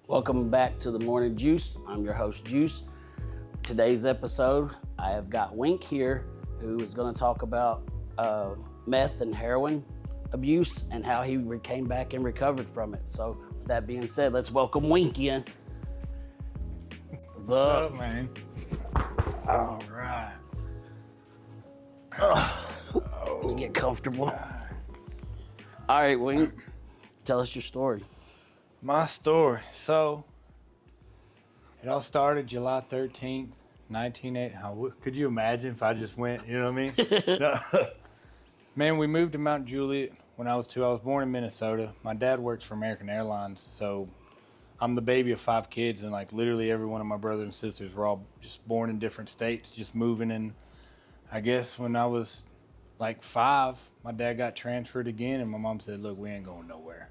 Welcome back to the Morning Juice. I'm your host, Juice. Today's episode, I have got Wienk here, who is going to talk about meth and heroin abuse and how he came back and recovered from it. So, with that being said, let's welcome Wienk in. What's up, man? All right. Let me get comfortable. All right, Wienk, tell us your story. My story. So, it all started July 13th, 1980. Could you imagine if I just went, you know what I mean? No. Man, we moved to Mount Juliet when I was 2. I was born in Minnesota. My dad works for American Airlines, so I'm the baby of 5 kids, and like literally every one of my brothers and sisters were all just born in different states, just moving. And I guess when I was like 5, my dad got transferred again, and my mom said, look, we ain't going nowhere.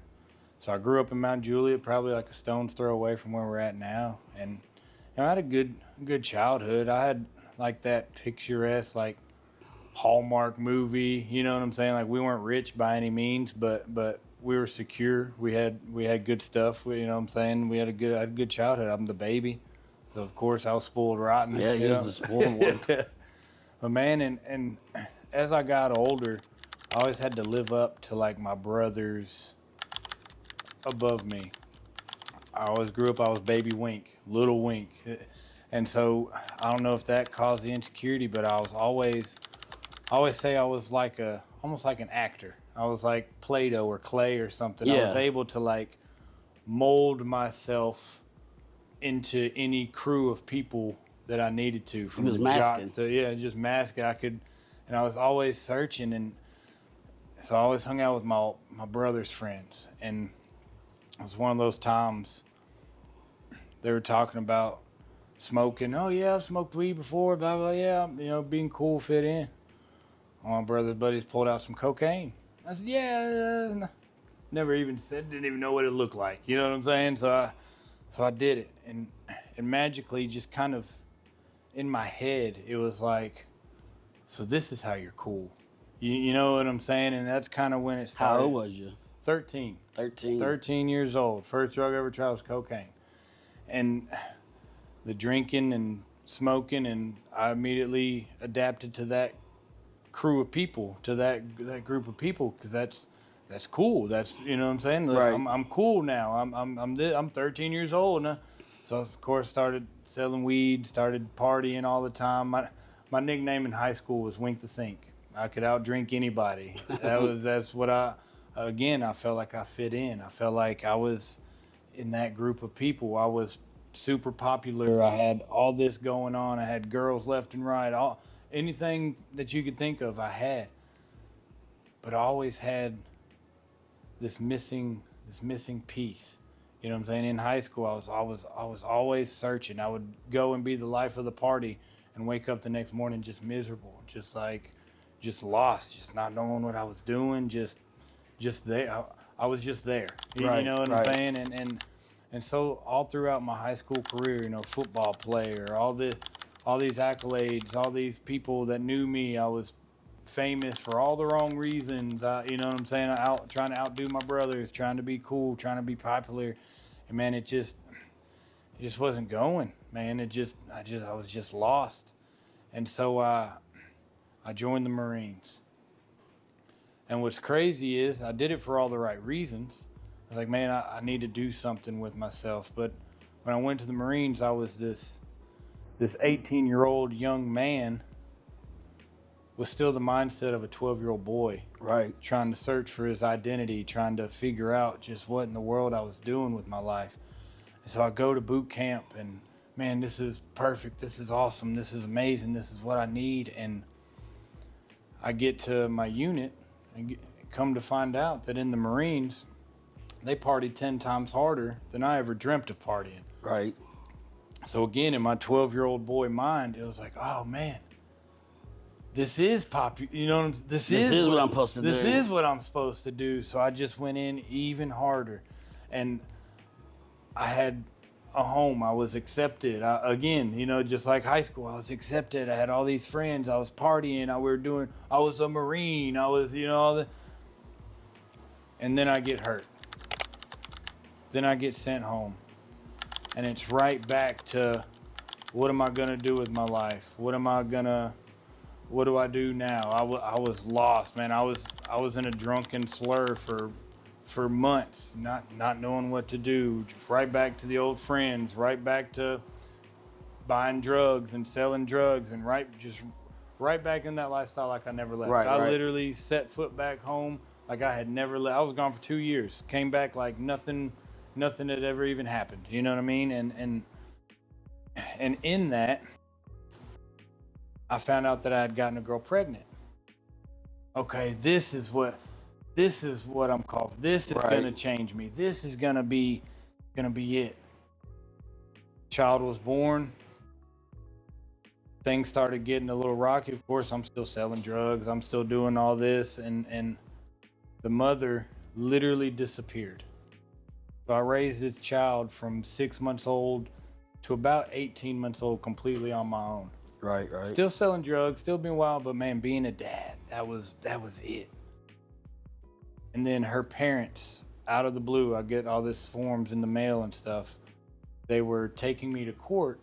So I grew up in Mount Juliet, probably like a stone's throw away from where we're at now. And you know, I had a good childhood. I had like that picturesque, like Hallmark movie, you know what I'm saying? Like we weren't rich by any means, but we were secure. We had good stuff. You know what I'm saying? I had a good childhood. I'm the baby, so of course I was spoiled rotten. Yeah, he was the spoiled one. But man, and as I got older, I always had to live up to like my brothers above me. I always grew up, I was baby Wienk, little Wienk. And so I don't know if that caused the insecurity, but I always say I was like almost like an actor. I was like Play-Doh or clay or something. Yeah. I was able to like mold myself into any crew of people that I needed to, from the jots to just mask it. And I was always searching, and so I always hung out with my brother's friends. And it was one of those times they were talking about smoking. Oh yeah, I've smoked weed before, blah blah. Yeah, you know, being cool, fit in. My brother's buddies pulled out some cocaine. I said, yeah. Never even said, didn't even know what it looked like. You know what I'm saying? So I did it, and magically, just kind of in my head, it was like, so this is how you're cool. You know what I'm saying? And that's kind of when it started. How old was you? 13. 13 years old. First drug I ever tried was cocaine. And the drinking and smoking, and I immediately adapted to that crew of people, to that group of people, because that's cool. That's, you know what I'm saying? Right. I'm cool now. I'm 13 years old now. So of course started selling weed, started partying all the time. My nickname in high school was Wink the Sink. I could outdrink anybody. That's what I felt like I fit in. I felt like I was in that group of people. I was super popular. I had all this going on. I had girls left and right. Anything that you could think of, I had. But I always had this missing piece. You know what I'm saying? In high school, I was always searching. I would go and be the life of the party and wake up the next morning just miserable, just lost, just not knowing what I was doing, just there. I was just there. Right, you know what right. I'm saying? And so all throughout my high school career, you know, football player, all these accolades, all these people that knew me, I was famous for all the wrong reasons. You know what I'm saying? Trying to outdo my brothers, trying to be cool, trying to be popular. And man, it just wasn't going, man. I was just lost. And so I joined the Marines. And what's crazy is I did it for all the right reasons. I was like, man, I need to do something with myself. But when I went to the Marines, I was this 18-year-old young man with still the mindset of a 12-year-old boy. Right. Trying to search for his identity, trying to figure out just what in the world I was doing with my life. And so I go to boot camp, and man, this is perfect. This is awesome. This is amazing. This is what I need. And I get to my unit and come to find out that in the Marines, they partied 10 times harder than I ever dreamt of partying. Right. So again, in my 12-year-old boy mind, it was like, oh man, this is popular. You know, this is what I'm supposed to do. This is what I'm supposed to do. So I just went in even harder, and I had a home. I was accepted. Again, you know, just like high school, I was accepted. I had all these friends. I was partying. I was a Marine. I was, you know, all the. And then I get hurt. Then I get sent home. And it's right back to, what am I gonna do with my life? What do I do now? I was lost, man. I was in a drunken slur for months, not knowing what to do. Right back to the old friends, right back to buying drugs and selling drugs, and right back in that lifestyle like I never left. I literally set foot back home like I had never left. I was gone for 2 years. Came back like nothing had ever even happened. You know what I mean? And in that, I found out that I had gotten a girl pregnant. Okay, this is what I'm called. This is gonna change me. This is gonna be it. Child was born. Things started getting a little rocky. Of course, I'm still selling drugs. I'm still doing all this, and the mother literally disappeared. So I raised this child from 6 months old to about 18 months old completely on my own. Right. Still selling drugs, still being wild, but man, being a dad, that was it. And then her parents, out of the blue, I get all this forms in the mail and stuff. They were taking me to court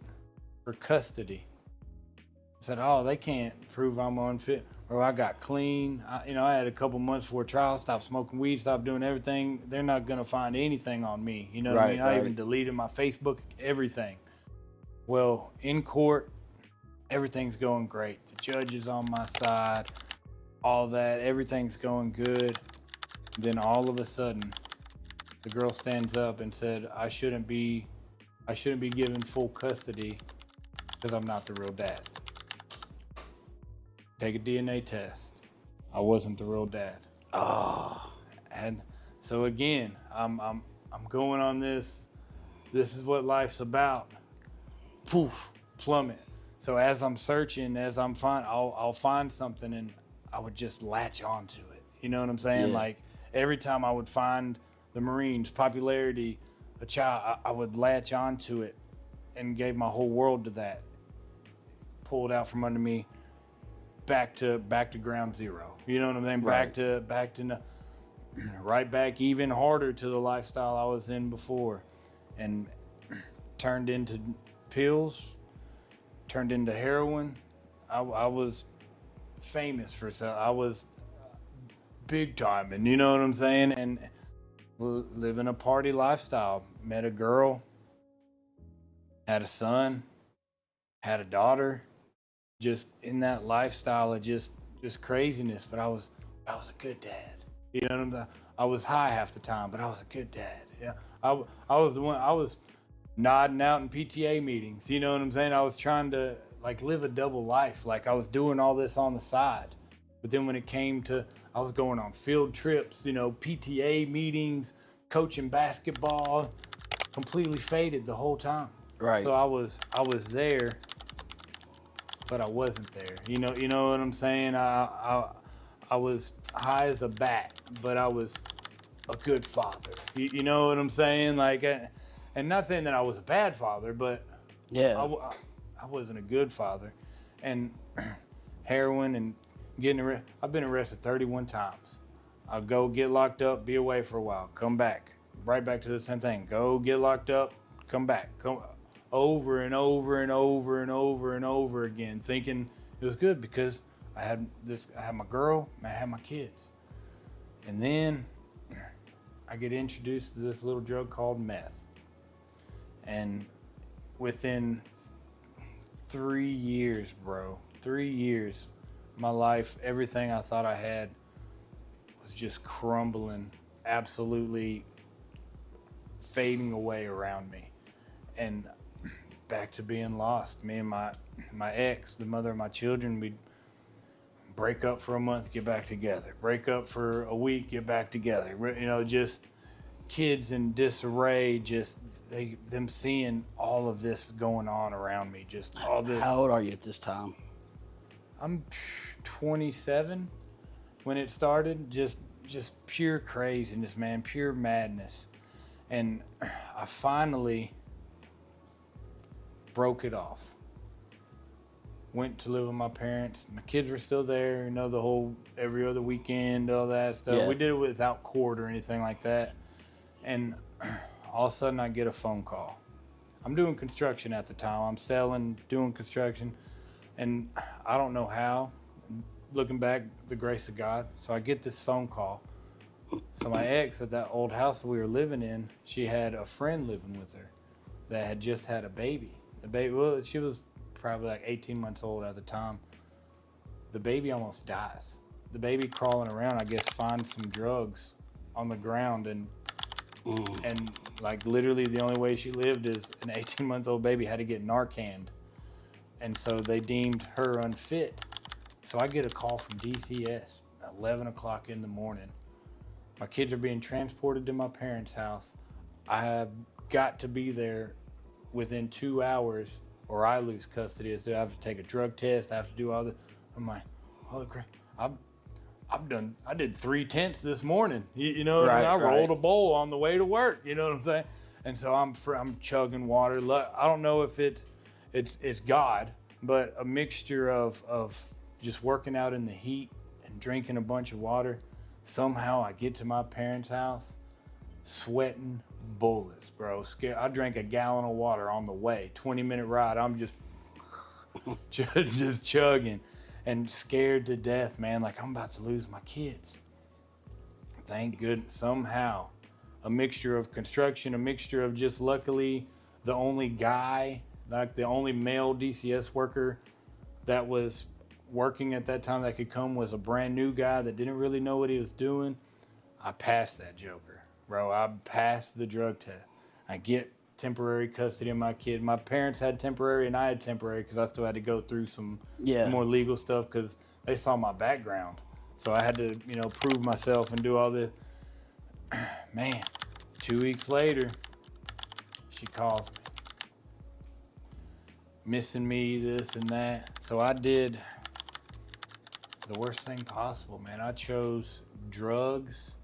for custody. I said, oh, they can't prove I'm unfit, or I got clean. I had a couple months before trial, stopped smoking weed, stopped doing everything. They're not gonna find anything on me. You know what I mean? I even deleted my Facebook, everything. Well, in court, everything's going great. The judge is on my side, all that, everything's going good. Then all of a sudden, the girl stands up and said, I shouldn't be given full custody because I'm not the real dad. Take a DNA test. I wasn't the real dad. Oh. And so again, I'm going on this. This is what life's about. Poof, plummet. So as I'm searching, I'll find something, and I would just latch onto it. You know what I'm saying? Yeah. Like every time I would find the Marines, popularity, a child, I would latch onto it and gave my whole world to that. Pulled out from under me, back to ground zero. You know what I'm saying? Right back even harder to the lifestyle I was in before, and turned into pills. Turned into heroin. I was famous for selling. I was big time, and you know what I'm saying? And living a party lifestyle. Met a girl, had a son, had a daughter, just in that lifestyle of just craziness. But I was a good dad. You know what I'm saying? I was high half the time, but I was a good dad. Yeah, I was the one. I was nodding out in PTA meetings. You know what I'm saying? I was trying to live a double life. Like I was doing all this on the side. But then when it came to, I was going on field trips, PTA meetings, coaching basketball, completely faded the whole time. Right. So I was there, but I wasn't there. You know what I'm saying? I was high as a bat, but I was a good father. You know what I'm saying? And not saying that I was a bad father, but yeah, I wasn't a good father. And heroin and getting arrested. I've been arrested 31 times. I'll go get locked up, be away for a while, come back, right back to the same thing. Go get locked up, come back, come over and over and over and over and over again, thinking it was good because I had my girl, and I had my kids. And then I get introduced to this little drug called meth. And within 3 years, bro, 3 years, my life, everything I thought I had was just crumbling, absolutely fading away around me. And back to being lost. Me and my ex, the mother of my children, we'd break up for a month, get back together. Break up for a week, get back together. Just kids in disarray, just them seeing all of this going on around me, just all this. How old are you at this time? I'm 27 when it started. Just pure craziness, man, pure madness. And I finally broke it off. Went to live with my parents. My kids were still there, the whole every other weekend, all that stuff. Yeah. We did it without court or anything like that. And all of a sudden I get a phone call. I'm doing construction at the time. I'm selling, doing construction, and I don't know how. Looking back, the grace of God. So I get this phone call. So my ex at that old house that we were living in, she had a friend living with her that had just had a baby. The baby, well, she was probably like 18 months old at the time. The baby almost dies. The baby crawling around, I guess, finds some drugs on the ground, and like literally the only way she lived is an 18-month-old baby had to get Narcaned, and so they deemed her unfit. So I get a call from DCS at 11 o'clock in the morning. My kids are being transported to my parents' house. I have got to be there within 2 hours or I lose custody. I have to take a drug test. I have to do all the. I'm like, holy crap! I did 3 tenths this morning. You know, right, I rolled right. a bowl on the way to work. You know what I'm saying? And so I'm chugging water. I don't know if it's God, but a mixture of just working out in the heat and drinking a bunch of water. Somehow I get to my parents' house, sweating bullets, bro. Scared. I drank a gallon of water on the way. 20-minute ride. I'm just chugging and scared to death, man. Like I'm about to lose my kids. Thank goodness. Somehow, a mixture of construction, a mixture of just luckily the only guy, like the only male DCS worker that was working at that time that could come was a brand new guy that didn't really know what he was doing. I passed that joker, bro. I passed the drug test. I get temporary custody of my kid. My parents had temporary and I had temporary because I still had to go through some more legal stuff because they saw my background. So I had to, prove myself and do all this. Man, 2 weeks later, she calls me. Missing me, this and that. So I did the worst thing possible, man. I chose drugs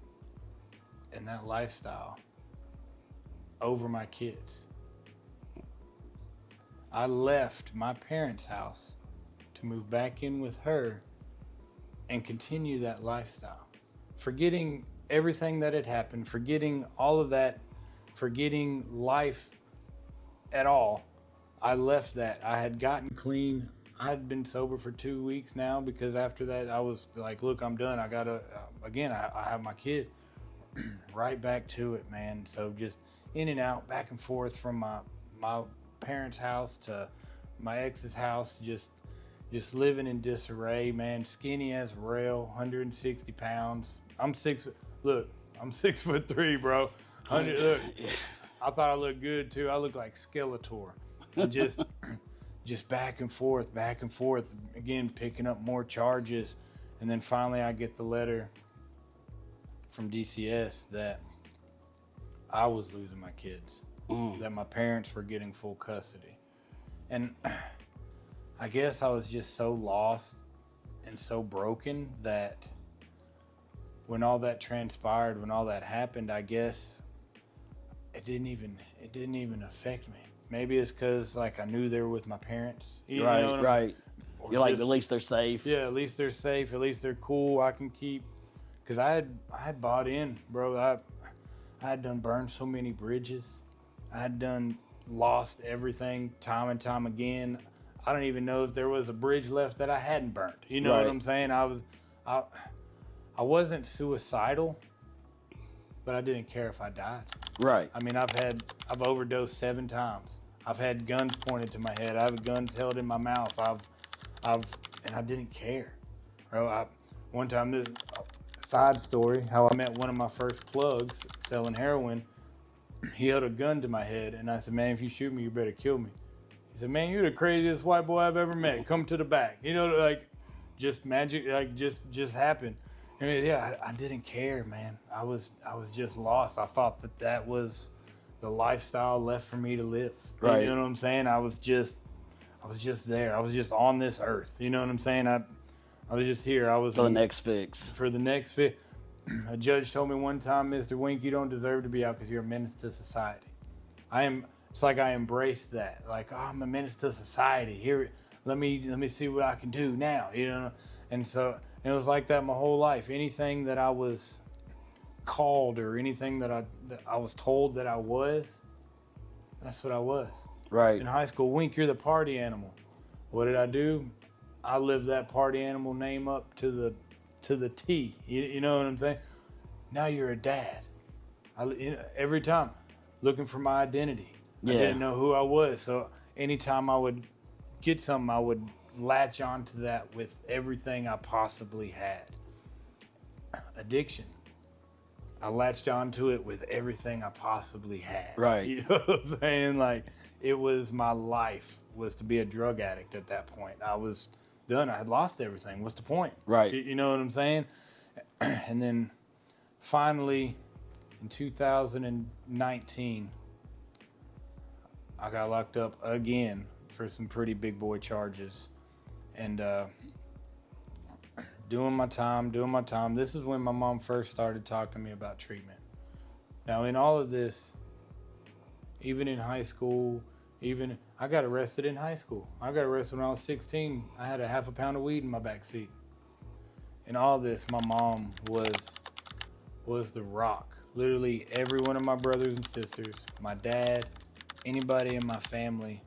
and that lifestyle over my kids. I left my parents' house to move back in with her and continue that lifestyle. Forgetting everything that had happened, forgetting all of that, forgetting life at all. I left that. I had gotten clean. I had been sober for 2 weeks now because after that I was like, look, I'm done. I gotta, again, I have my kid. Right back to it, man. So just in and out, back and forth from my parents' house to my ex's house, just living in disarray, man. Skinny as a rail, 160 pounds. I'm 6'3", bro. Look, I thought I looked good too. I looked like Skeletor. And just back and forth, again, picking up more charges. And then finally I get the letter from DCS that I was losing my kids, that my parents were getting full custody. And I guess I was just so lost and so broken that when all that transpired, when all that happened, I guess it didn't even affect me. Maybe it's because like I knew they were with my parents. Right. You're like, at least they're safe. Yeah, at least they're safe. At least they're cool. I can keep, because I had bought in, bro. I had done burned so many bridges. I had done lost everything time and time again. I don't even know if there was a bridge left that I hadn't burnt. You know what I'm saying? I wasn't suicidal, but I didn't care if I died. Right. I mean, I've overdosed 7 times. I've had guns pointed to my head. I have guns held in my mouth. And I didn't care. Bro, one time, this side story, how I met one of my first plugs selling heroin. He held a gun to my head, and I said, man, if you shoot me, you better kill me. He said, man, you're the craziest white boy I've ever met. Come to the back. Like, just magic, like, just happened. I mean, yeah, I didn't care, man. I was just lost. I thought that was the lifestyle left for me to live. Right. You know what I'm saying? I was just there. I was just on this earth. You know what I'm saying? I was just here. I was for the next fix. For the next fix. A judge told me one time, Mr. Wienk, you don't deserve to be out because you're a menace to society. It's like I embraced that. Like, oh, I'm a menace to society. Here, let me see what I can do now. And so it was like that my whole life. Anything that I was called or anything that I was told that I was, That's what I was. Right. In high school, Wienk, you're the party animal. What did I do? I lived that party animal name up to the T. You know what I'm saying? Now you're a dad. Every time, looking for my identity. Yeah. I didn't know who I was. So anytime I would get something, I would latch onto that with everything I possibly had. Addiction. I latched onto it with everything I possibly had. Right. You know what I'm saying? Like, it was my life was to be a drug addict at that point. I was done. I had lost everything. What's the point? Right. You know what I'm saying? And then finally, in 2019, I got locked up again for some pretty big boy charges. And doing my time. This is when my mom first started talking to me about treatment. Now, in all of this, even in high school, I got arrested in high school. I got arrested when I was 16. I had a half a pound of weed in my back seat. In all this, my mom was the rock. Literally every one of my brothers and sisters, my dad, anybody in my family,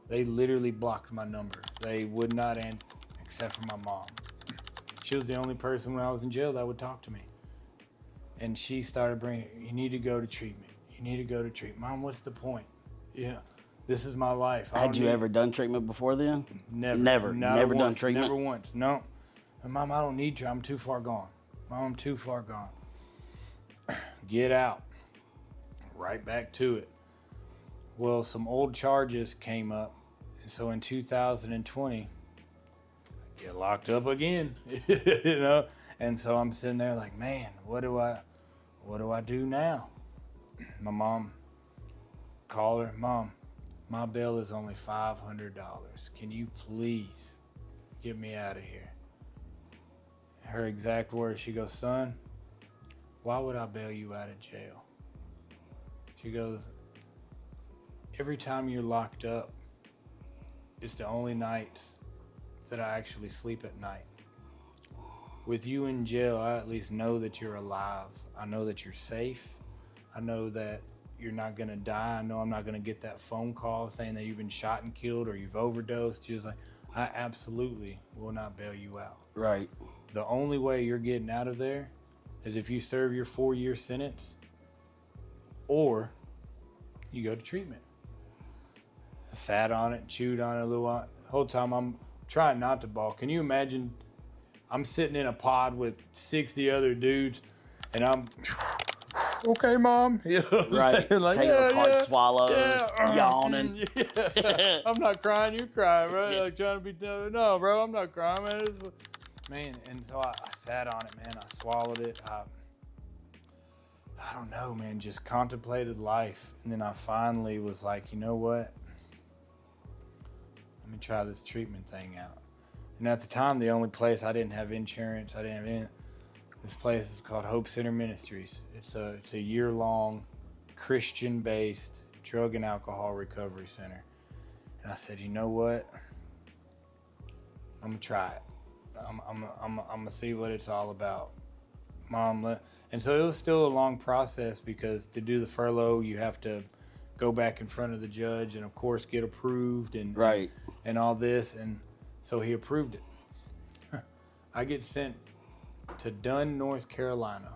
they literally blocked my number. They would not answer, except for my mom. She was the only person when I was in jail that would talk to me. And she started bringing, you need to go to treatment. You need to go to treatment. Mom, what's the point? You know, this is my life. Had you ever done treatment before then? Never. Never done treatment? Never once. No. And Mom, I don't need you. I'm too far gone. Mom, I'm too far gone. Get out. Right back to it. Well, some old charges came up. And so in 2020, I get locked up again. You know? And so I'm sitting there like, man, what do I do now? My mom, call her, Mom, my bill is only $500. Can you please get me out of here? Her exact words, she goes, son, why would I bail you out of jail? She goes, every time you're locked up, it's the only nights that I actually sleep at night. With you in jail, I at least know that you're alive. I know that you're safe. I know that you're not going to die. I know I'm not going to get that phone call saying that you've been shot and killed or you've overdosed. She was like, I absolutely will not bail you out. Right. The only way you're getting out of there is if you serve your 4-year sentence or you go to treatment. I sat on it, chewed on it a little while. The whole time I'm trying not to bawl. Can you imagine I'm sitting in a pod with 60 other dudes and I'm, okay, Mom. You know right. Like, taking those hard swallows, yawning. Yeah. I'm not crying, you're crying, right? Like trying to be, no, bro, I'm not crying, man. Man, and so I sat on it, man. I swallowed it. I don't know, man, just contemplated life. And then I finally was like, you know what? Let me try this treatment thing out. And at the time, the only place I didn't have insurance, I didn't have any. This place is called Hope Center Ministries. It's a year-long Christian-based drug and alcohol recovery center. And I said, you know what? I'm gonna try it. I'm gonna see what it's all about. Mom, and so it was still a long process because to do the furlough, you have to go back in front of the judge and of course get approved and right. and all this. And so he approved it. I get sent to Dunn, North Carolina.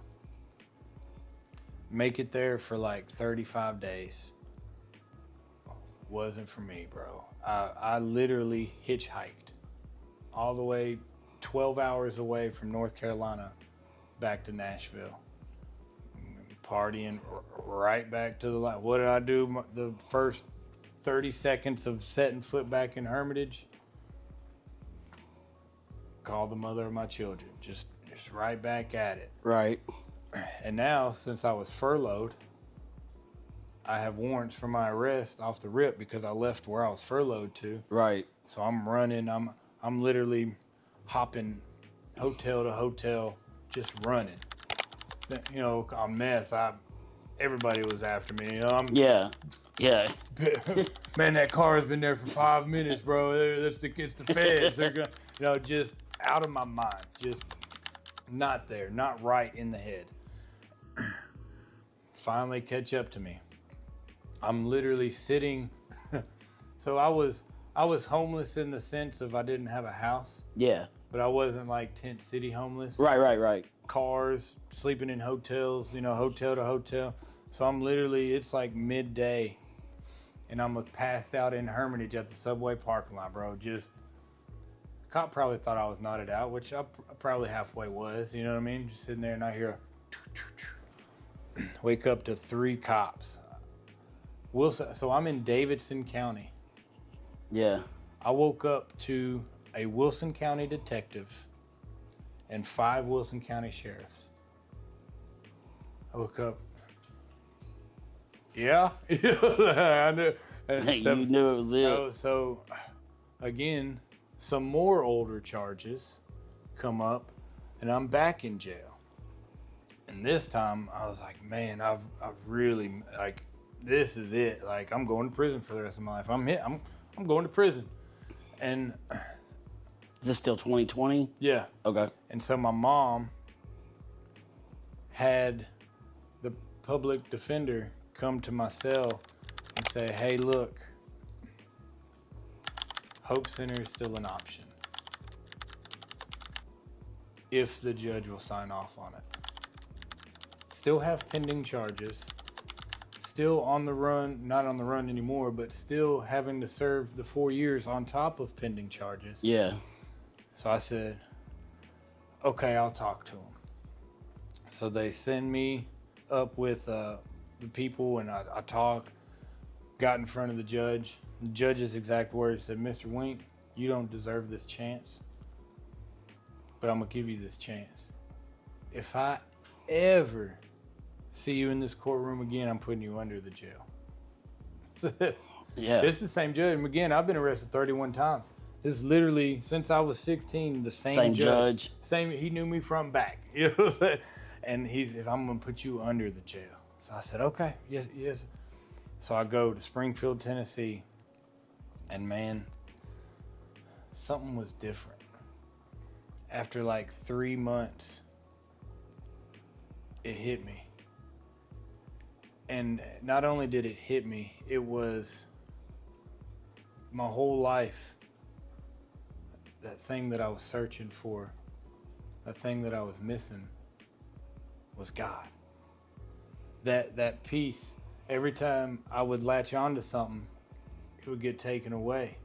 Make it there for like 35 days. Wasn't for me, bro. I literally hitchhiked all the way 12 hours away from North Carolina back to Nashville. Partying right back to the light. What did I do the first 30 seconds of setting foot back in Hermitage? Called the mother of my children. Just right back at it. Right. And now, since I was furloughed, I have warrants for my arrest off the rip because I left where I was furloughed to. Right. So I'm running. I'm literally hopping hotel to hotel, just running. You know, on meth, everybody was after me. You know, yeah. Man, that car has been there for 5 minutes, bro. It's the feds. They're gonna, you know, just out of my mind, just not there, not right in the head. Finally catch up to me. I'm literally sitting. So I was homeless in the sense of I didn't have a house, Yeah. but I wasn't like tent city homeless. Right. Cars, sleeping in hotels, hotel to hotel. So I'm literally, it's like midday, and I'm passed out in Hermitage at the subway parking lot, bro. Just, cop probably thought I was nodded out, which I probably halfway was, you know what I mean? Just sitting there, and I hear wake up to 3 cops. So I'm in Davidson County. Yeah. I woke up to a Wilson County detective and 5 Wilson County sheriffs. I woke up. Yeah, I knew. You knew it was it. So, again, some more older charges come up, and I'm back in jail. And this time, I was like, man, I've really, like, this is it. Like, I'm going to prison for the rest of my life. I'm going to prison. And Is this still 2020? yeah. Okay. And so my mom had the public defender come to my cell and say, hey, look, Hope Center is still an option if the judge will sign off on it. Still have pending charges, still on the run, not on the run anymore, but still having to serve the 4 years on top of pending charges. Yeah. So I said, okay, I'll talk to him. So they send me up with the people, and I talk, got in front of the judge. The judge's exact words said, Mr. Wienk, you don't deserve this chance, but I'm going to give you this chance. If I ever see you in this courtroom again, I'm putting you under the jail. Yeah. This is the same judge. And again, I've been arrested 31 times. This is literally, since I was 16, the same judge. He knew me from back. You know what I'm saying? And if I'm going to put you under the jail. So I said, okay, yes. So I go to Springfield, Tennessee, and man, something was different. After like 3 months, it hit me. And not only did it hit me, it was my whole life. That thing that I was searching for, that thing that I was missing, was God. That peace, every time I would latch onto something, it would get taken away.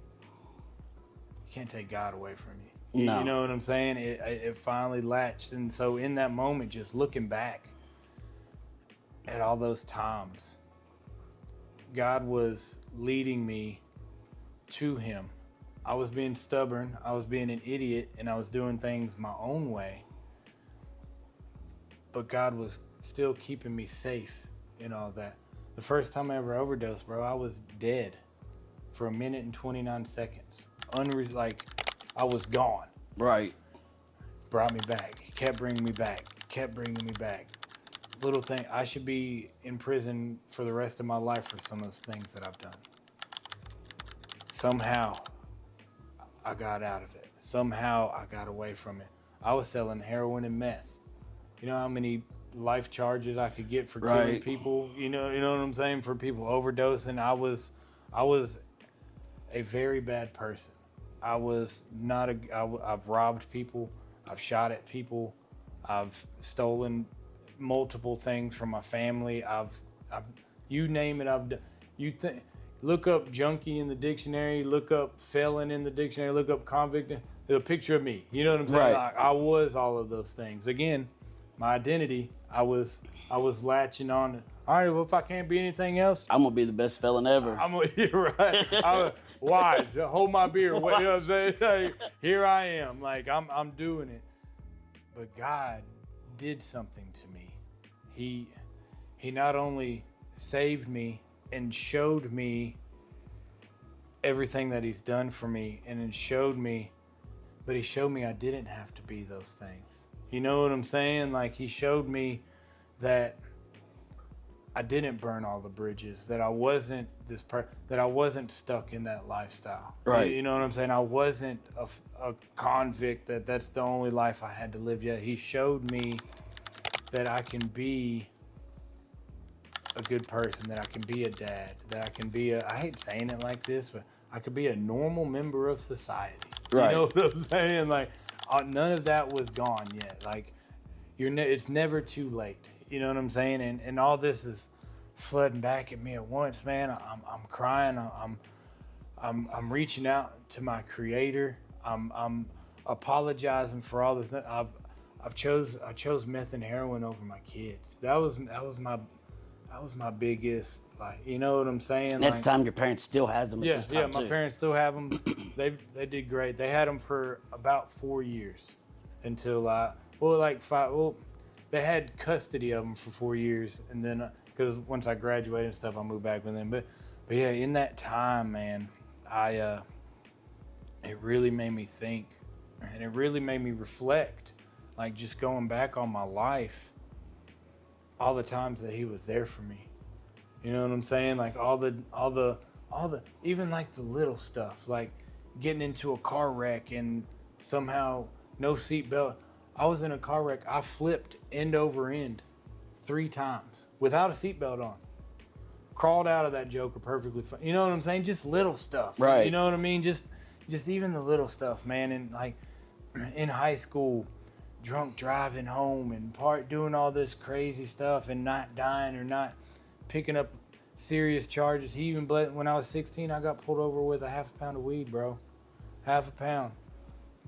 You can't take God away from you. No. You know what I'm saying? It finally latched. And so in that moment, just looking back at all those times, God was leading me to Him. I was being stubborn, I was being an idiot, and I was doing things my own way. But God was still keeping me safe in all that. The first time I ever overdosed, bro, I was dead for 1 minute and 29 seconds. I was gone. Right. Brought me back. He kept bringing me back. Little thing, I should be in prison for the rest of my life for some of the things that I've done. Somehow, I got out of it. Somehow, I got away from it. I was selling heroin and meth. You know how many life charges I could get for killing people? You know what I'm saying? For people overdosing. I was a very bad person. I was not I've robbed people. I've shot at people. I've stolen multiple things from my family. I've you name it, I've done. Look up junkie in the dictionary, look up felon in the dictionary, look up convict, a picture of me. You know what I'm saying? Right. I was all of those things. Again, my identity, I was latching on to, all right, well, if I can't be anything else, I'm going to be the best felon ever. You're right. Why? Hold my beer. You know what I'm saying? Like, here I am. Like, I'm doing it. But God did something to me. He not only saved me and showed me everything that He's done for me, and it showed me, but He showed me I didn't have to be those things. You know what I'm saying? Like, He showed me that I didn't burn all the bridges, that I wasn't that I wasn't stuck in that lifestyle. Right. You know what I'm saying? I wasn't a convict, that's the only life I had to live yet. He showed me that I can be a good person, that I can be a dad, that I can be I hate saying it like this, but I could be a normal member of society. Right. You know what I'm saying? Like, none of that was gone yet. Like, it's never too late. You know what I'm saying? And all this is flooding back at me at once, man. I'm crying. I'm reaching out to my Creator. I'm apologizing for all this. I chose meth and heroin over my kids. That was my biggest, like, you know what I'm saying? And at the time, your parents still has them at this time, my parents still have them. They did great. They had them for about 4 years until they had custody of them for 4 years, and then because once I graduated and stuff, I moved back with them. But yeah, in that time, man, it really made me think, and it really made me reflect, like just going back on my life, all the times that he was there for me. You know what I'm saying? Like all the even like the little stuff, like getting into a car wreck and somehow no seatbelt. I was in a car wreck. I flipped end over end 3 times without a seatbelt on. Crawled out of that joker perfectly fine. You know what I'm saying? Just little stuff. Right. You know what I mean? Just even the little stuff, man. And like in high school, drunk driving home and doing all this crazy stuff and not dying or not picking up serious charges. He even when I was 16, I got pulled over with a half a pound of weed, bro. Half a pound.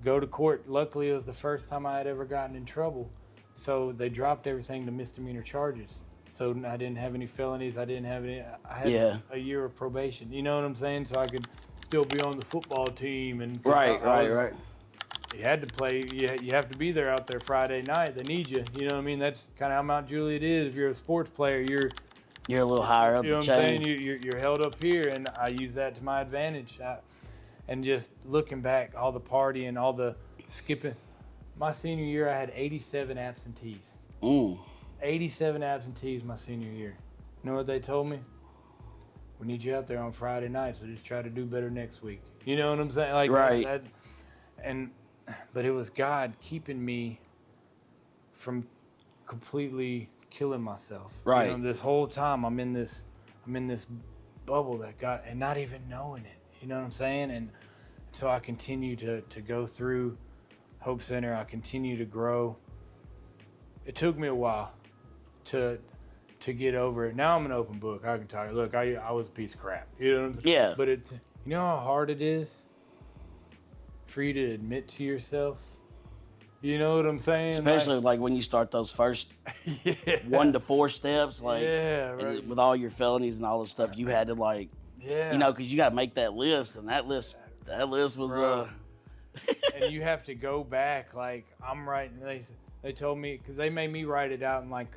Go to court. Luckily, it was the first time I had ever gotten in trouble. So they dropped everything to misdemeanor charges. So I didn't have any felonies. I had a year of probation. You know what I'm saying? So I could still be on the football team. And Right. You had to play. You have to be there out there Friday night. They need you. You know what I mean? That's kind of how Mount Juliet is. If you're a sports player, you're a little higher up the chain. You know what I'm saying? You're held up here, and I use that to my advantage. And just looking back, all the partying, all the skipping. My senior year, I had 87 absentees. 87 absentees my senior year. You know what they told me? We need you out there on Friday night, so just try to do better next week. You know what I'm saying? Like right. But it was God keeping me from completely killing myself. Right. You know, this whole time I'm in this bubble that got, and not even knowing it. You know what I'm saying? And so I continue to go through Hope Center. I continue to grow. It took me a while to get over it. Now I'm an open book. I can tell you, look, I was a piece of crap. You know what I'm saying? Yeah. But you know how hard it is for you to admit to yourself? You know what I'm saying? Especially like when you start those first 1 to 4 steps, like right. With all your felonies and all the stuff, you had to you know, because you got to make that list, and that list was and you have to go back. Like I'm writing. They told me, because they made me write it out in like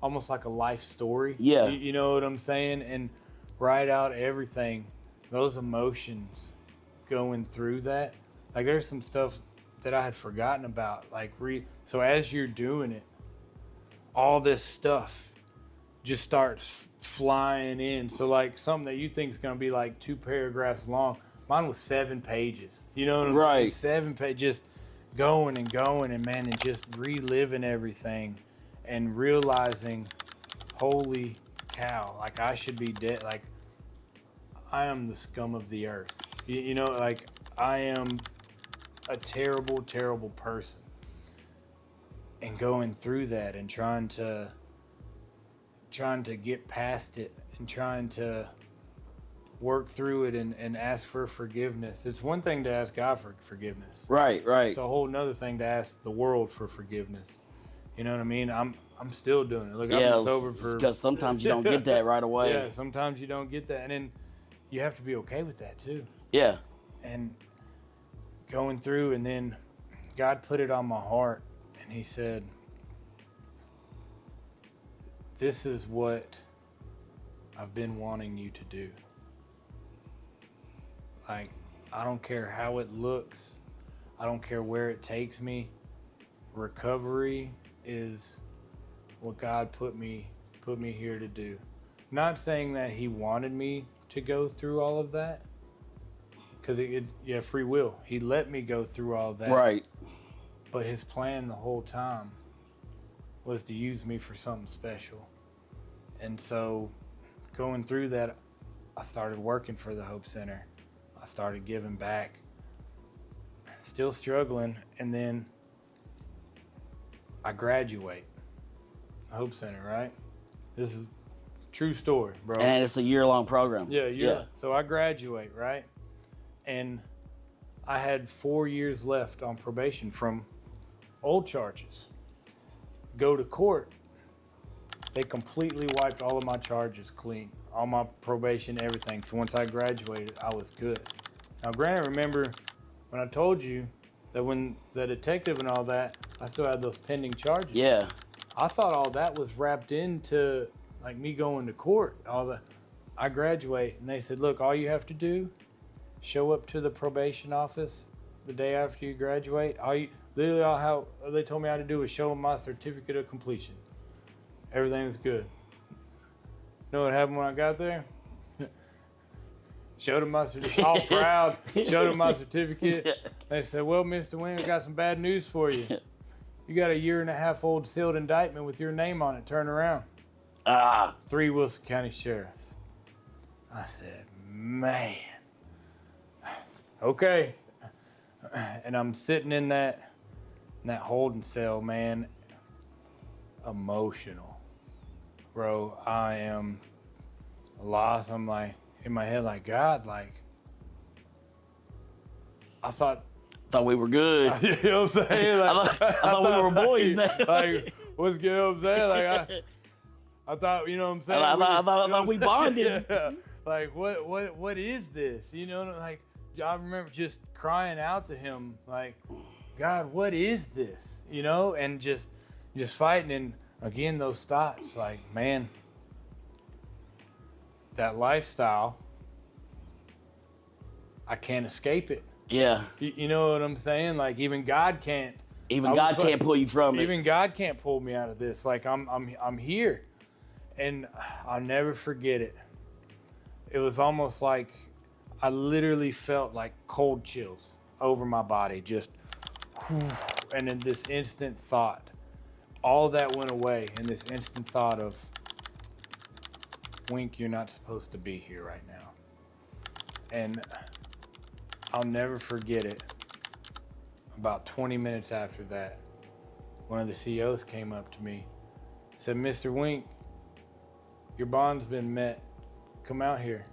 almost like a life story. Yeah. You know what I'm saying? And write out everything, those emotions going through that. Like there's some stuff that I had forgotten about. Like so as you're doing it, all this stuff just starts flying in. So like something that you think is going to be like 2 paragraphs long, mine was 7 pages. You know what I'm saying? 7 pages, just going and going, and man, and just reliving everything and realizing, holy cow, like I should be dead. Like I am the scum of the earth. You know, like I am a terrible, terrible person. And going through that and trying to get past it and trying to work through it and ask for forgiveness. It's one thing to ask God for forgiveness. Right. It's a whole nother thing to ask the world for forgiveness. You know what I mean? I'm still doing it. Look, I've been sober for... because sometimes you don't get that right away. Yeah, sometimes you don't get that. And then you have to be okay with that too. Yeah. And going through, and then God put it on my heart, and he said, this is what I've been wanting you to do. Like, I don't care how it looks. I don't care where it takes me. Recovery is what God put me here to do. Not saying that he wanted me to go through all of that, because free will. He let me go through all of that. Right. But his plan the whole time was to use me for something special. And so going through that, I started working for the Hope Center. I started giving back, still struggling, and then I graduate. Hope Center, right? This is true story, bro. And it's a year-long program. Yeah. So I graduate, right? And I had 4 years left on probation from old charges. Go to court. They completely wiped all of my charges clean, all my probation, everything. So once I graduated, I was good. Now, granted, remember when I told you that when the detective and all that, I still had those pending charges. Yeah. I thought all that was wrapped into like me going to court. I graduate, and they said, look, all you have to do, show up to the probation office the day after you graduate. They told me how to do was show them my certificate of completion. Everything was good. You know what happened when I got there? Showed them my certificate, all proud, showed them my certificate. They said, well, Mr. Wienk, I got some bad news for you. You got a 1.5 year old sealed indictment with your name on it. Turn around. 3 Wilson County sheriffs. I said, man. Okay. And I'm sitting in that holding cell, man. Emotional. Bro, I am lost. I'm like, in my head, like, God, like, I thought we were good. you know what I'm saying? Like, I thought we were boys now. Like, what's good? You know what I'm saying? Like, I thought, you know what I'm saying? I thought we bonded. Yeah. Like, what is this? You know, like, I remember just crying out to him, like, God, what is this? You know, and just fighting. And again, those thoughts, like, man, that lifestyle, I can't escape it. Yeah. You know what I'm saying? Like, even God can't. Even God can't pull you from it. Even God can't pull me out of this. Like, I'm here. And I'll never forget it. It was almost like I literally felt like cold chills over my body, just, and in this instant thought, all that went away in this instant thought of, Wienk, you're not supposed to be here right now. And I'll never forget it. About 20 minutes after that, one of the CEOs came up to me, said, Mr. Wienk, your bond's been met. Come out here.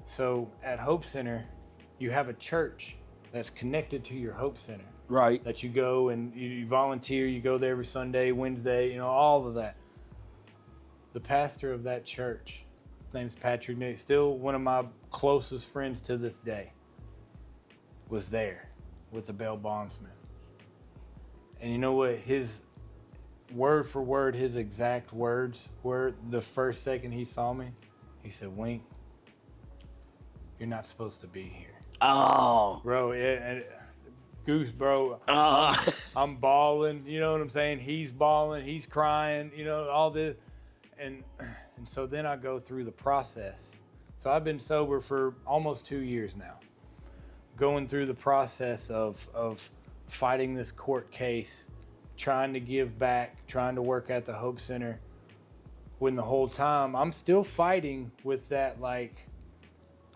So at Hope Center, you have a church that's connected to your Hope Center. Right. That you go and you volunteer, you go there every Sunday, Wednesday, you know, all of that. The pastor of that church, his name's Patrick Nick, still one of my closest friends to this day, was there with the bail bondsman. And you know what? His word for word, his exact words were, the first second he saw me, he said, Wienk, you're not supposed to be here. Oh. Bro, and Goose, bro, I'm bawling, you know what I'm saying? He's bawling, he's crying, you know, all this. And so then I go through the process. So I've been sober for almost 2 years now. Going through the process of fighting this court case, trying to give back, trying to work at the Hope Center, when the whole time I'm still fighting with that, like,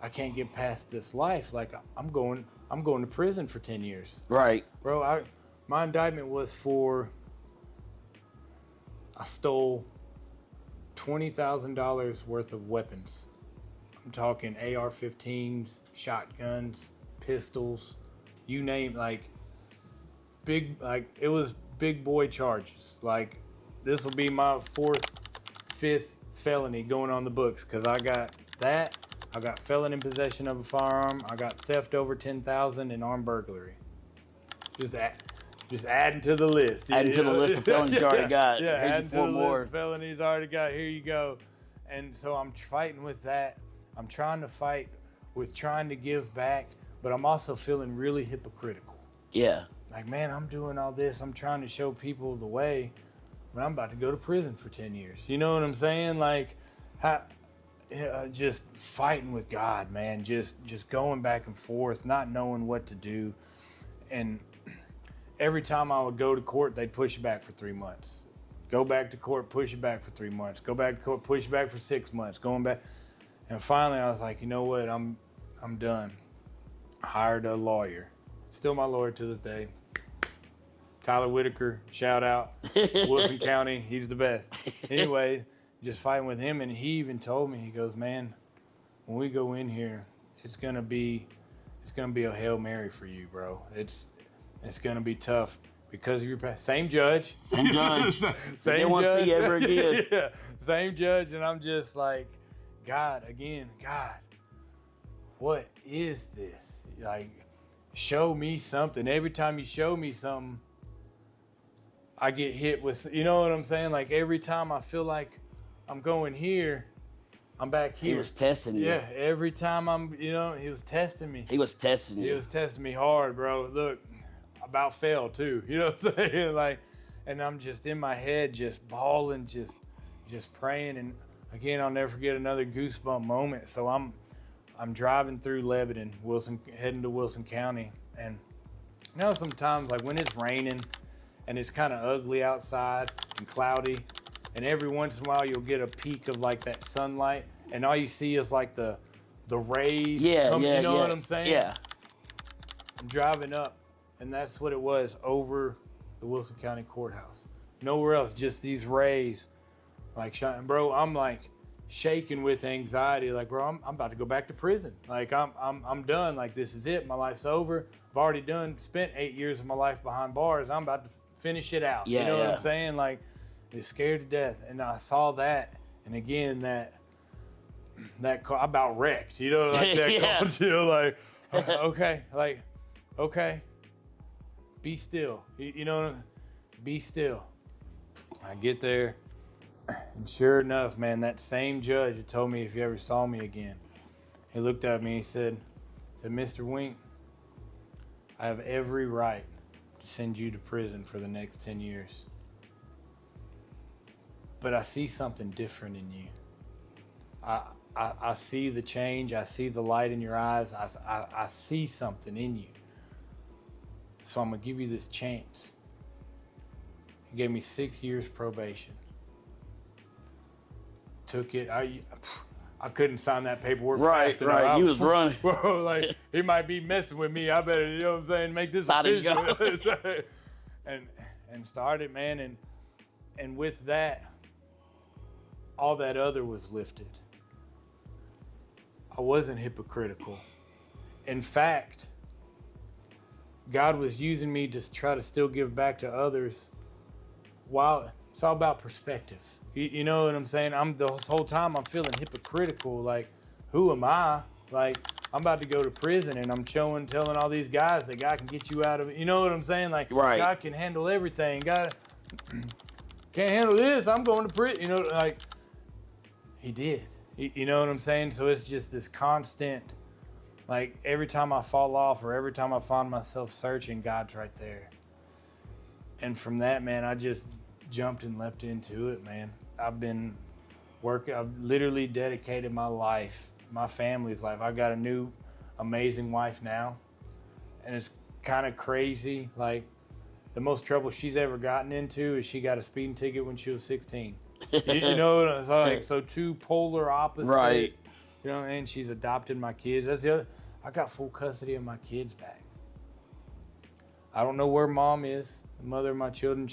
I can't get past this life. Like, I'm going to prison for 10 years. Right. Bro, my indictment was for, I stole $20,000 worth of weapons. I'm talking AR-15s, shotguns, pistols, you name, like, it was big boy charges. Like, this will be my 4th, 5th felony going on the books, because I got that. I got felon in possession of a firearm. I got theft over $10,000 and armed burglary. Just adding to the list. Adding to the list of felonies you already got. Yeah, Here's adding your 4 to the more. list of felonies I already got. Here you go. And so I'm fighting with that. I'm trying to fight with trying to give back, but I'm also feeling really hypocritical. Yeah. Like, man, I'm doing all this. I'm trying to show people the way, but I'm about to go to prison for 10 years. You know what I'm saying? Like, just fighting with God, man. Just going back and forth, not knowing what to do. And every time I would go to court, they'd push it back for 3 months. Go back to court, push it back for 3 months. Go back to court, push it back for 6 months. Going back. And finally, I was like, you know what? I'm done. I hired a lawyer. Still my lawyer to this day. Tyler Whitaker, shout out. Wilson County, he's the best. Anyway, just fighting with him, and he even told me, he goes, man, when we go in here, it's gonna be a Hail Mary for you, bro. It's gonna be tough because of your past. Same judge. Same judge. Same they won't see you ever again. Yeah, same judge, and I'm just like, God, what is this? Like, show me something. Every time you show me something, I get hit with, you know what I'm saying? Like, every time I feel like I'm going here, I'm back here. He was testing you. Yeah, every time he was testing me. He was testing you. He was testing me hard, bro. Look, I about failed too. You know what I'm saying? Like, and I'm just in my head, just bawling, just praying. And again, I'll never forget another goosebump moment. So I'm driving through Lebanon, heading to Wilson County. And you know, sometimes like when it's raining and it's kind of ugly outside and cloudy, and every once in a while you'll get a peek of like that sunlight, and all you see is like the rays. You know what I'm saying? Yeah. I'm driving up, and that's what it was, over the Wilson County Courthouse. Nowhere else, just these rays, like shining. Bro, I'm like shaking with anxiety. Like, bro, I'm about to go back to prison. Like, I'm done. Like, this is it. My life's over. I've already spent 8 years of my life behind bars. I'm about to finish it out. Yeah, you know what I'm saying? Like, I was scared to death. And I saw that, and again, that car, I about wrecked. You know, like that car chill. Like, okay, be still. You know, be still. I get there, and sure enough, man, that same judge had told me if you ever saw me again, he looked at me and he said, Mr. Wienk, I have every right to send you to prison for the next 10 years. But I see something different in you. I see the change. I see the light in your eyes. I see something in you. So I'm going to give you this chance. He gave me 6 years probation. Took it. I couldn't sign that paperwork fast enough. Right. You was running. Bro, like, he might be messing with me. I better, you know what I'm saying, make this Side official. and started, man. And with that, all that other was lifted. I wasn't hypocritical. In fact, God was using me to try to still give back to others. While it's all about perspective. You know what I'm saying? This whole time I'm feeling hypocritical. Like, who am I? Like, I'm about to go to prison, and I'm telling all these guys that God can get you out of it. You know what I'm saying? Like, right. God can handle everything. God can't handle this. I'm going to prison. You know, like, he did. You know what I'm saying? So it's just this constant, like, every time I fall off or every time I find myself searching, God's right there. And from that, man, I just jumped and leapt into it, man. I've been working. I've literally dedicated my life, my family's life. I've got a new, amazing wife now. And it's kind of crazy. Like, the most trouble she's ever gotten into is she got a speeding ticket when she was 16. You know what I'm saying? So two polar opposites. Right. You know, and she's adopted my kids. That's the other. I got full custody of my kids back. I don't know where mom is, the mother of my children.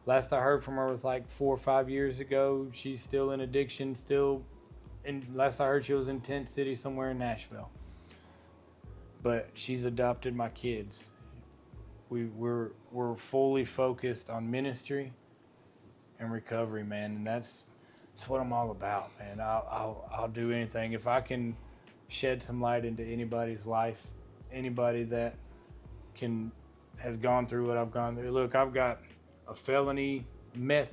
Last I heard from her was like 4 or 5 years ago. She's still in addiction, last I heard she was in Tent City somewhere in Nashville. But she's adopted my kids. We're fully focused on ministry and recovery, man, and that's what I'm all about, man. I'll do anything if I can shed some light into anybody's life, anybody that has gone through what I've gone through. Look, I've got a felony meth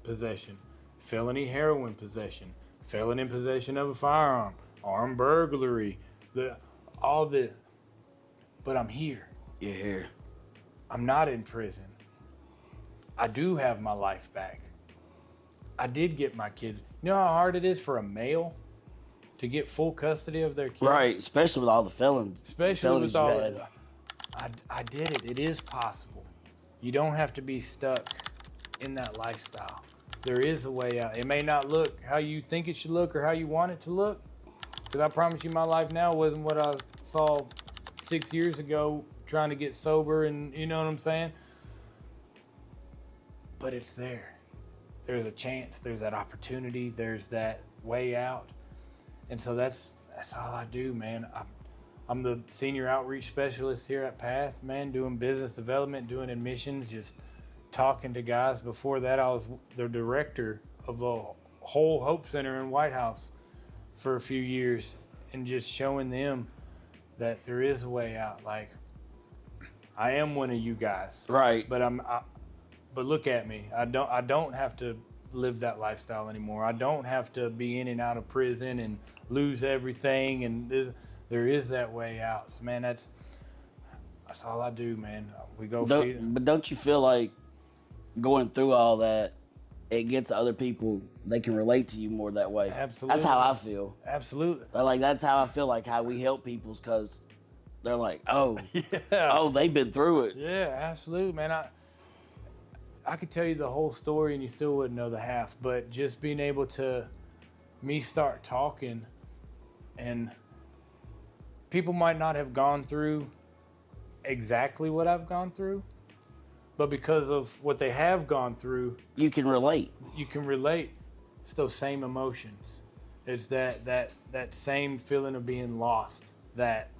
possession, felony heroin possession, felon in possession of a firearm, armed burglary, all this. But I'm here. You're here. I'm not in prison. I do have my life back. I did get my kids. You know how hard it is for a male to get full custody of their kids? Right, especially with all the felons. Especially with all felonies you I did it. It is possible. You don't have to be stuck in that lifestyle. There is a way out. It may not look how you think it should look or how you want it to look. Because I promise you, my life now wasn't what I saw 6 years ago trying to get sober, and you know what I'm saying? But it's there. There's a chance. There's that opportunity. There's that way out. And so that's all I do, man. I'm the senior outreach specialist here at Path, man, doing business development, doing admissions, just talking to guys. Before that, I was the director of a whole Hope Center in White House for a few years, and just showing them that there is a way out. Like, I am one of you guys, Right. But but look at me. I don't have to live that lifestyle anymore. I don't have to be in and out of prison and lose everything. And there is that way out. So, man, that's all I do, man. We go feed. But don't you feel like going through all that, it gets other people, they can relate to you more that way? Absolutely. That's how I feel. Absolutely. Like, that's how I feel like how we help people, because they're like, oh, Yeah. oh, they've been through it. Yeah, absolutely, man. I could tell you the whole story and you still wouldn't know the half, but just being able to start talking, and people might not have gone through exactly what I've gone through, but because of what they have gone through, You can relate. you can relate. It's those same emotions. It's that same feeling of being lost. That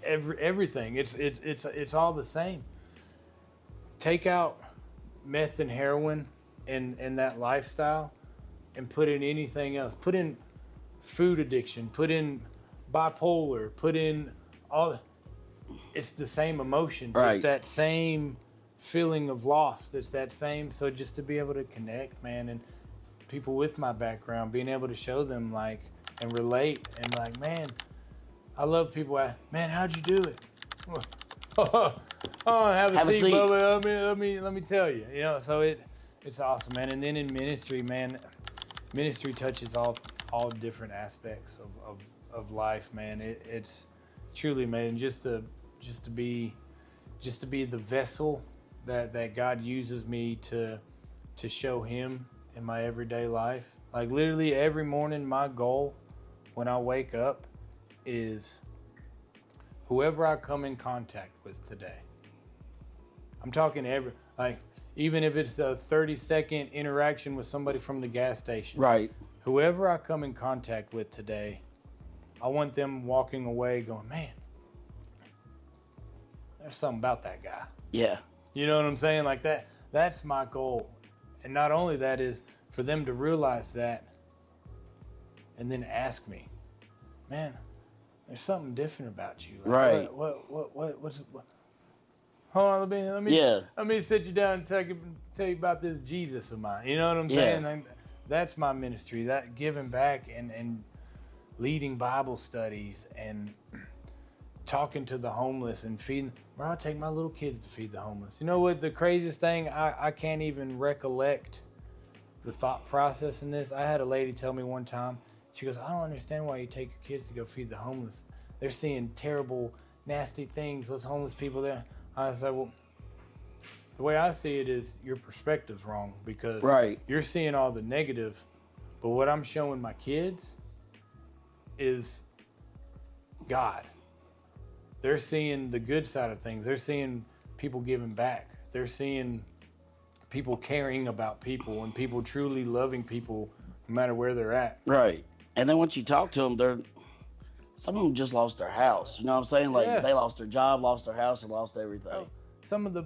everything. It's all the same. Take out meth and heroin and that lifestyle, and put in anything else. Put in food addiction. Put in bipolar. Put in all. It's the same emotions. Right. It's that same feeling of lost. It's that same. So just to be able to connect, man, and people with my background, being able to show them like and relate, and like, man, I love people. Man, how'd you do it? Oh, have a seat, Bubba. Let me tell you. You know, so it's awesome, man. And then in ministry, man, ministry touches all different aspects of life, man. It's truly, man, just to be the vessel that God uses me to show Him in my everyday life. Like, literally every morning, my goal when I wake up is whoever I come in contact with today. I'm talking even if it's a 30-second interaction with somebody from the gas station. Right. Whoever I come in contact with today, I want them walking away going, man, there's something about that guy. Yeah. You know what I'm saying? Like that. That's my goal. And not only that, is for them to realize that and then ask me, man, there's something different about you. Like, right. What's hold on, let me sit you down and tell you about this Jesus of mine. You know what I'm saying? Like, that's my ministry. That giving back and leading Bible studies and talking to the homeless and feeding. Bro, I take my little kids to feed the homeless. You know what? The craziest thing, I can't even recollect the thought process in this. I had a lady tell me one time, she goes, I don't understand why you take your kids to go feed the homeless. They're seeing terrible, nasty things, those homeless people there. I said, well, the way I see it is your perspective's wrong, because you're seeing all the negative, but what I'm showing my kids is God. They're seeing the good side of things. They're seeing people giving back. They're seeing people caring about people and people truly loving people no matter where they're at. Right. And then once you talk to them, some of them just lost their house. You know what I'm saying? Like, they lost their job, lost their house, and lost everything. Oh, some of the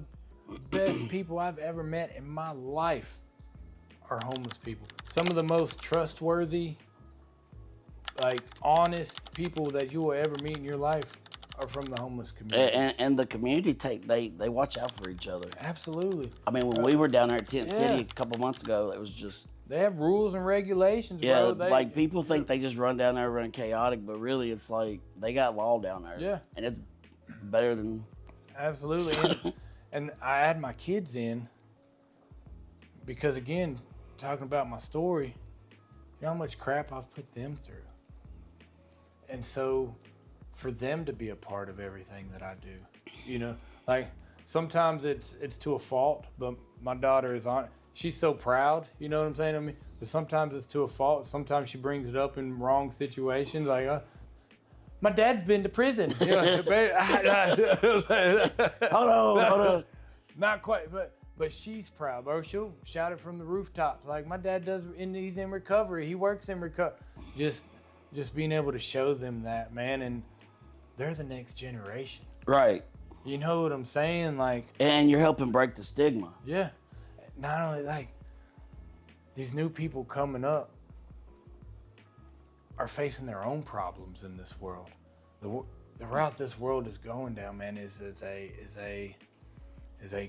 best people I've ever met in my life are homeless people. Some of the most trustworthy, like, honest people that you will ever meet in your life are from the homeless community. And the community, they watch out for each other. Absolutely. I mean, when we were down there at Tent City a couple months ago, it was just... They have rules and regulations, yeah, bro. like, people think they just run down there running chaotic, but really it's like they got law down there. Yeah. And it's better than... Absolutely. And I had my kids in because, again, talking about my story, you know how much crap I've put them through. And so for them to be a part of everything that I do, you know, like, sometimes it's to a fault, but my daughter is on. she's so proud, you know what I'm saying? I mean, but sometimes it's to a fault. Sometimes she brings it up in wrong situations, like, my dad's been to prison. You know, hold on. Not quite, but she's proud, bro. She'll shout it from the rooftops, like my dad does. He's in recovery. He works in recovery. Just being able to show them that, man, and they're the next generation. Right. You know what I'm saying? Like, and you're helping break the stigma. Yeah. Not only like these new people coming up are facing their own problems in this world. The route this world is going down, man, is a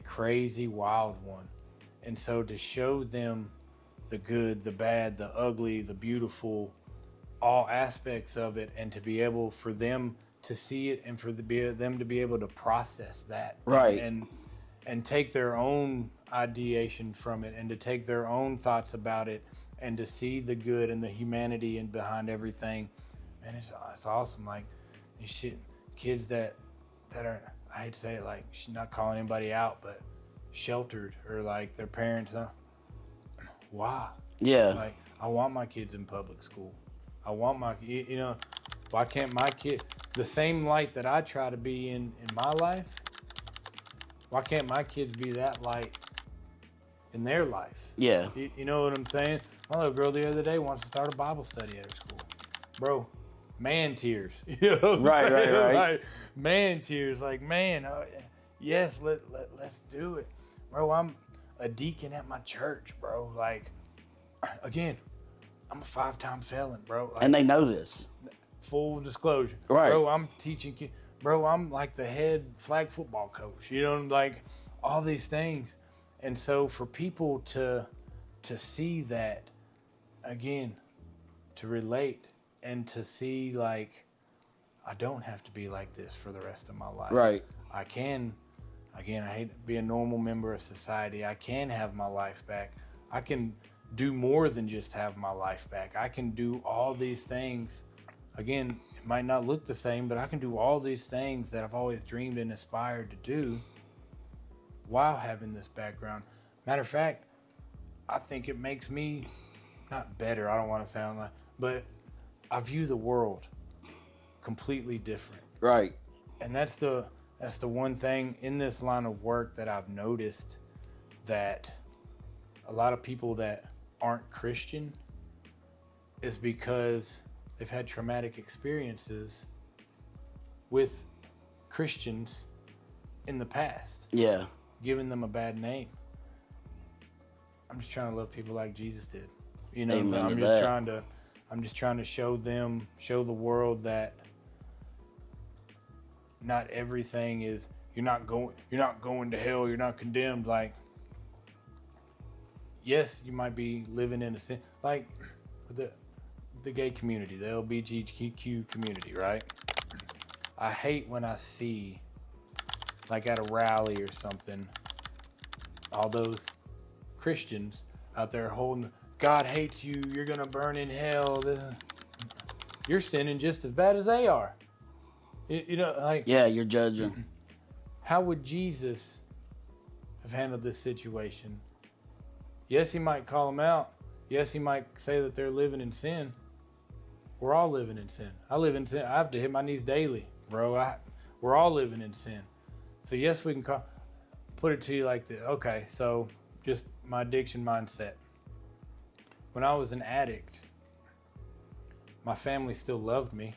crazy, wild one. And so to show them the good, the bad, the ugly, the beautiful, all aspects of it, and to be able for them to see it and for them to be able to process that, right, and take their own ideation from it, and to take their own thoughts about it, and to see the good and the humanity and behind everything, man, it's awesome. Like these shit kids that are, I hate to say it, like, she's not calling anybody out, but sheltered, or like their parents, why? Yeah. Like, I want my kids in public school. I want my, you know, why can't my kid, the same light that I try to be in my life, why can't my kids be that light in their life? Yeah. You know what I'm saying? My little girl the other day wants to start a Bible study at her school. Bro, man tears. You know Right. Man tears. Like, man, yes, let's do it. Bro, I'm a deacon at my church, bro. Like, again, I'm a 5-time felon, bro. Like, and they know this. Full disclosure. Right. Bro, I'm teaching kids. Bro, I'm like the head flag football coach. You know, like all these things. And so for people to see that, again, to relate and to see, like, I don't have to be like this for the rest of my life. Right. I can, again, I hate to be a normal member of society. I can have my life back. I can do more than just have my life back. I can do all these things. Again, it might not look the same, but I can do all these things that I've always dreamed and aspired to do while having this background. Matter of fact, I think it makes me not better, I don't want to sound like, but I view the world completely different. Right. And that's the one thing in this line of work that I've noticed, that a lot of people that aren't Christian is because they've had traumatic experiences with Christians in the past. Yeah. Giving them a bad name. I'm just trying to love people like Jesus did. You know, Amen I'm just trying to show the world that not everything is, you're not going to hell, you're not condemned. Like, yes, you might be living in a sin, like the gay community, the LGBTQ community, right? I hate when I see, like at a rally or something, all those Christians out there holding, God hates you, you're gonna burn in hell. You're sinning just as bad as they are. You know, like, yeah, you're judging. How would Jesus have handled this situation? Yes, he might call them out. Yes, he might say that they're living in sin. We're all living in sin. I live in sin. I have to hit my knees daily, bro. We're all living in sin. So yes, we can put it to you like this. Okay, so just my addiction mindset. When I was an addict, my family still loved me.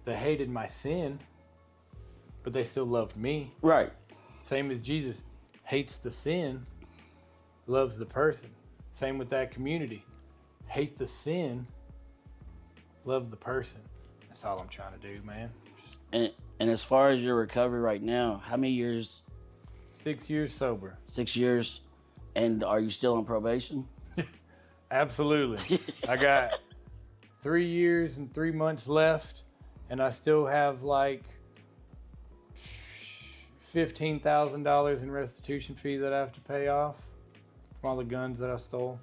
They hated my sin, but they still loved me. Right. Same as Jesus hates the sin, loves the person. Same with that community. Hate the sin, love the person. That's all I'm trying to do, man. And as far as your recovery right now, how many years? 6 years sober. 6 years. And are you still on probation? Absolutely. I got 3 years and 3 months left, and I still have like $15,000 in restitution fee that I have to pay off from all the guns that I stole.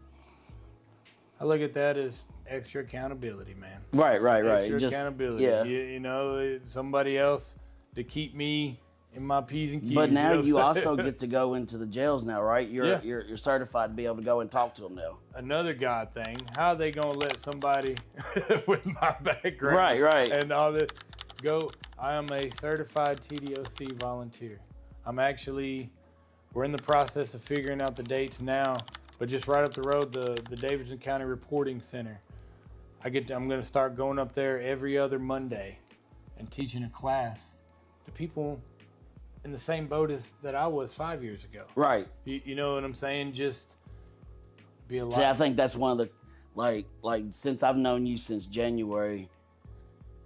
I look at that as extra accountability, man. Right. Extra accountability. Yeah. You know, somebody else to keep me in my P's and Q's. But now you know? also get to go into the jails now, right? Yeah. You're certified to be able to go and talk to them now. Another God thing. How are they gonna let somebody with my background, Right, and all that go? I am a certified TDOC volunteer. We're in the process of figuring out the dates now, but just right up the road, the Davidson County Reporting Center. I'm gonna start going up there every other Monday and teaching a class to people in the same boat that I was 5 years ago. Right. You know what I'm saying? Just be alive. See, I think that's one of the, like since I've known you since January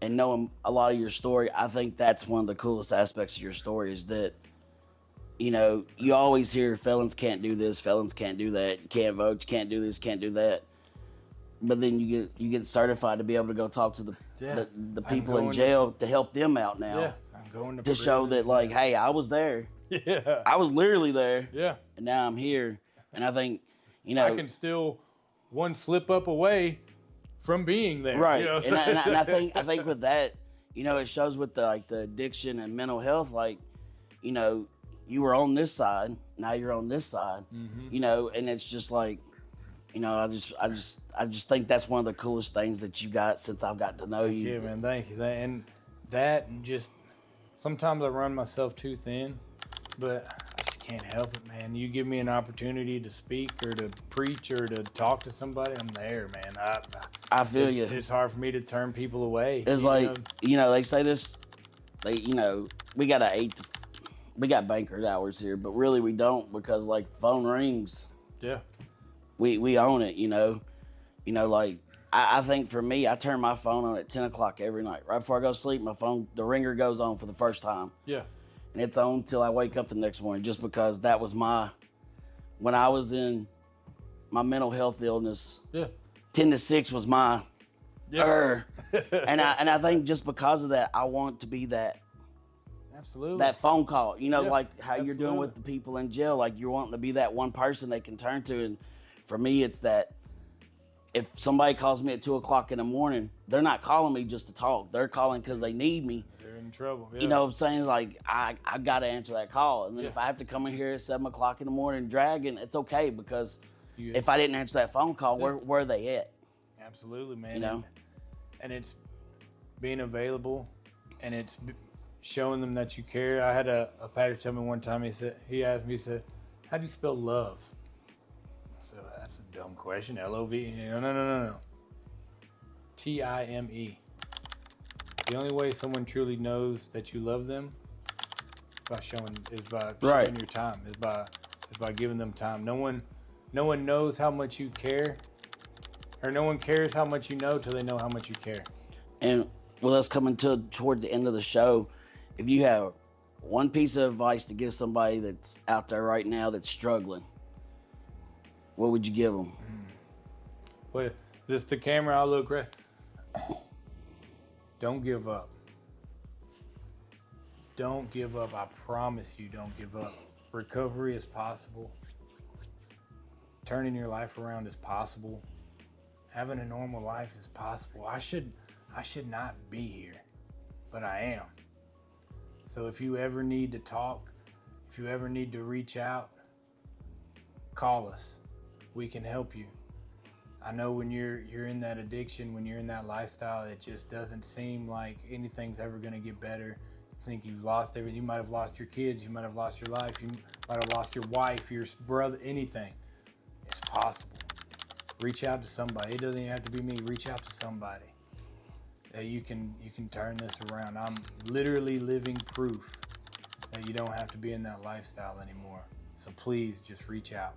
and knowing a lot of your story, I think that's one of the coolest aspects of your story is that, you know, you always hear felons can't do this, felons can't do that, you can't vote, you can't do this, can't do that. But then you get certified to be able to go talk to the people in jail to help them out now. Yeah, I'm going to show that, like, hey, I was there. Yeah. I was literally there. Yeah. And now I'm here. And I think, you know, I can still one slip up away from being there. Right. You know? and I think with that, you know, it shows with the addiction and mental health, like, you know, you were on this side, now you're on this side, you know, and it's just like, you know, I just think that's one of the coolest things that you got since I've got to know you. Yeah, man, thank you. And just sometimes I run myself too thin, but I just can't help it, man. You give me an opportunity to speak or to preach or to talk to somebody, I'm there, man. I feel you. It's hard for me to turn people away. It's like, you know, they say this, you know, we got banker hours here, but really we don't, because like the phone rings. Yeah. We own it, you know. You know, like, I think for me, I turn my phone on at 10 o'clock every night. Right before I go to sleep, my phone, the ringer goes on for the first time. Yeah. And it's on till I wake up the next morning, just because that was when I was in my mental health illness, 10 to 6 was my, and I think just because of that, I want to be that. Absolutely. That phone call, you know, like how absolutely. you're doing with the people in jail, like you're wanting to be that one person they can turn to. And for me, it's that if somebody calls me at 2 o'clock in the morning, they're not calling me just to talk. They're calling because they need me. They're in trouble. Yeah. You know what I'm saying? Like, I got to answer that call. And then if I have to come in here at 7 o'clock in the morning dragging, it's okay, because if I didn't answer that phone call, where are they at? Absolutely, man. You know? And it's being available, and it's showing them that you care. I had a pastor tell me one time, he asked me, how do you spell love? So that's a dumb question. L-O-V. No. T-I-M-E. The only way someone truly knows that you love them is by showing your time. Is by giving them time. No one knows how much you care, or no one cares how much you know till they know how much you care. And with us coming toward the end of the show, if you have one piece of advice to give somebody that's out there right now that's struggling, what would you give them? Well, this the camera. I'll look right. Don't give up. Don't give up. I promise you, don't give up. Recovery is possible. Turning your life around is possible. Having a normal life is possible. I should not be here, but I am. So if you ever need to talk, if you ever need to reach out, call us. We can help you. I know when you're in that addiction, when you're in that lifestyle, it just doesn't seem like anything's ever going to get better. You think you've lost everything. You might have lost your kids. You might have lost your life. You might have lost your wife, your brother, anything. It's possible. Reach out to somebody. It doesn't even have to be me. Reach out to somebody. You can turn this around. I'm literally living proof that you don't have to be in that lifestyle anymore. So please just reach out.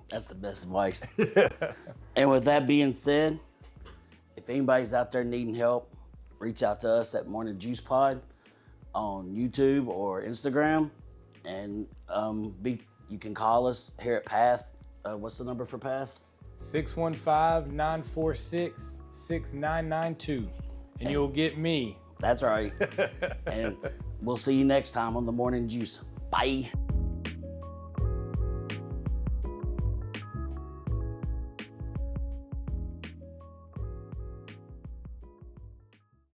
That's the best advice. And with that being said, if anybody's out there needing help, reach out to us at Morning Juice Pod on YouTube or Instagram. And you can call us here at Path. What's the number for Path? 615-946-6992. And you'll get me. That's right. And we'll see you next time on the Morning Juice. Bye.